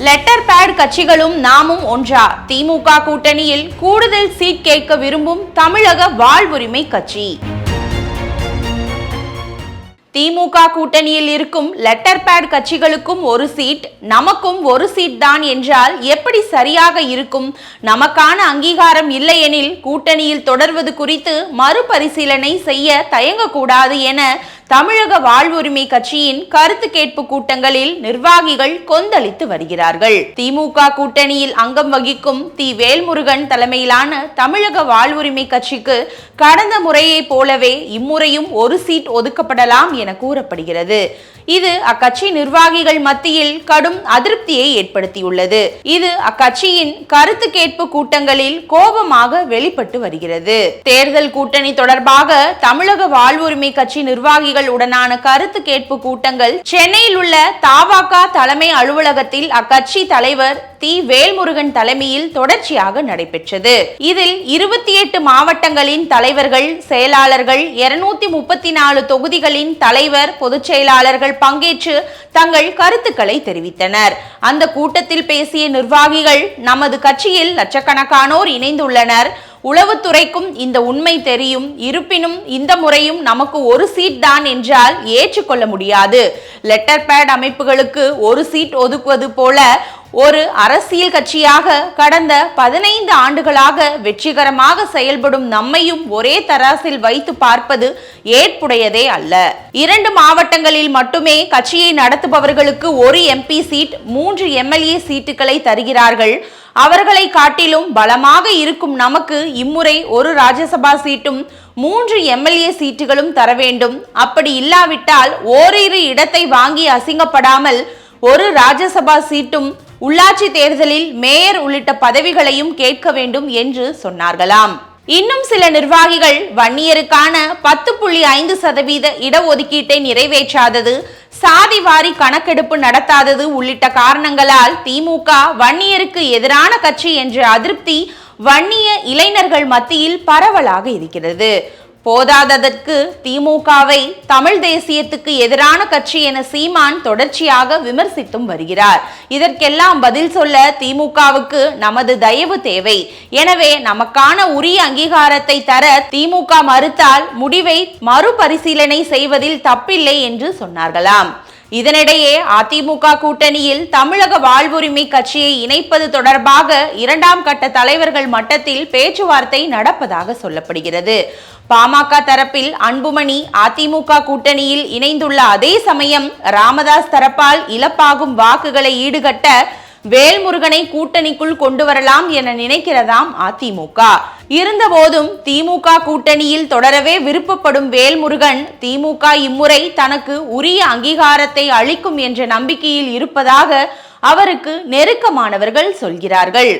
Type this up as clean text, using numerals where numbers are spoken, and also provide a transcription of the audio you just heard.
Letter bad கட்சிகளும் நாமும் ஒன்றா? திமுக கூட்டணியில் கூடுதல் சீட் கேட்க விரும்பும் தமிழக வாழ்வுரிமை கட்சி. திமுக கூட்டணியில் இருக்கும் லெட்டர் பேட் கட்சிகளுக்கும் ஒரு சீட், நமக்கும் ஒரு சீட் தான் என்றால் எப்படி சரியாக இருக்கும்? நமக்கான அங்கீகாரம் இல்லையெனில் கூட்டணியில் தொடர்வது குறித்து மறுபரிசீலனை செய்ய தயங்கக்கூடாது என தமிழக வாழ்வுரிமை கட்சியின் கருத்து கேட்பு கூட்டங்களில் நிர்வாகிகள் கொந்தளித்து வருகிறார்கள். திமுக கூட்டணியில் அங்கம் வகிக்கும் வேல்முருகன் தலைமையிலான தமிழக வாழ்வுரிமை கட்சிக்கு கடந்த முறையை போலவே இம்முறையும் ஒரு சீட் ஒதுக்கப்படலாம் என கூறப்படுகிறது. இது அக்கட்சி நிர்வாகிகள் மத்தியில் கடும் அதிருப்தியை ஏற்படுத்தியுள்ளது. இது அக்கட்சியின் கருத்து கேட்பு கூட்டங்களில் கோபமாக வெளிப்பட்டு வருகிறது. தேர்தல் கூட்டணி தொடர்பாக தமிழக வாழ்வுரிமை கட்சி நிர்வாகிகள் உடனான கருத்து கேட்பு கூட்டங்கள் சென்னையில் உள்ள தவாக தலைமை அலுவலகத்தில் அக்கட்சி தலைவர் வேல்முருகன் தலைமையில் தொடர்ச்சியாக நடைபெற்றது. இதில் 28 மாவட்டங்களின் தலைவர்கள், செயலாளர்கள், 234 தொகுதிகளின் தலைவர், பொதுச் செயலாளர்கள் பங்கேற்று தங்கள் கருத்துக்களை தெரிவித்தனர். அந்த கூட்டத்தில் பேசிய நிர்வாகிகள், நமது கட்சியில் லட்சக்கணக்கானோர் இணைந்துள்ளனர். உளவுத்துறைக்கும் இந்த உண்மை தெரியும். இருப்பினும் இந்த முறையும் நமக்கு ஒரு சீட் தான் என்றால் ஏற்றுக்கொள்ள முடியாது. லெட்டர் பேட் அமைப்புகளுக்கு ஒரு சீட் ஒதுக்குவது போல ஒரு அரசியல் கட்சியாக கடந்த 15 ஆண்டுகளாக வெற்றிகரமாக செயல்படும் நம்மையும் ஒரே தராசில் வைத்து பார்ப்பது ஏற்புடையதே அல்ல. 2 மாவட்டங்களில் மட்டுமே கட்சியை நடத்துபவர்களுக்கு ஒரு MP சீட், 3 MLA சீட்டுகளை தருகிறார்கள். அவர்களை காட்டிலும் பலமாக இருக்கும் நமக்கு இம்முறை ஒரு ராஜ்யசபா சீட்டும் 3 MLA சீட்டுகளும் தர வேண்டும். அப்படி இல்லாவிட்டால் ஓரிரு இடத்தை வாங்கி அசிங்கப்படாமல் ஒரு ராஜ்யசபா சீட்டும், உள்ளாட்சி தேர்தலில் மேயர் உள்ளிட்ட பதவிகளையும் கேட்க வேண்டும் என்று சொன்னார்களாம். இன்னும் சில நிர்வாகிகள் வன்னியருக்கான 10.5% இடஒதுக்கீட்டை நிறைவேற்றாதது, சாதிவாரி கணக்கெடுப்பு நடத்தாதது உள்ளிட்ட காரணங்களால் திமுக வன்னியருக்கு எதிரான கட்சி என்ற அதிருப்தி வன்னிய இளைஞர்கள் மத்தியில் பரவலாக இருக்கிறது. போதாததற்கு திமுகவை தமிழ் தேசியத்துக்கு எதிரான கட்சி என சீமான் தொடர்ச்சியாக விமர்சித்தும் வருகிறார். இதற்கெல்லாம் பதில் சொல்ல திமுகவுக்கு நமது தயவு தேவை. எனவே நமக்கான உரிய அங்கீகாரத்தை தர திமுக மறுத்தால் முடிவை மறுபரிசீலனை செய்வதில் தப்பில்லை என்று சொன்னார்களாம். இதனிடையே அதிமுக கூட்டணியில் தமிழக வாழ்வுரிமை கட்சியை இணைப்பது தொடர்பாக 2ஆம் கட்ட தலைவர்கள் மட்டத்தில் பேச்சுவார்த்தை நடப்பதாக சொல்லப்படுகிறது. பாமக தரப்பில் அன்புமணி அதிமுக கூட்டணியில் இணைந்துள்ள அதே சமயம் ராமதாஸ் தரப்பால் இழப்பாகும் வாக்குகளை ஈடுகட்ட வேல்முருகனை கூட்டணிக்குள் கொண்டு வரலாம் என நினைக்கிறதாம் அதிமுக. இருந்தபோதும் திமுக கூட்டணியில் தொடரவே விருப்பப்படும் வேல்முருகன் திமுக இம்முறை தனக்கு உரிய அங்கீகாரத்தை அளிக்கும் என்ற நம்பிக்கையில் இருப்பதாக அவருக்கு நெருக்கமானவர்கள் சொல்கிறார்கள்.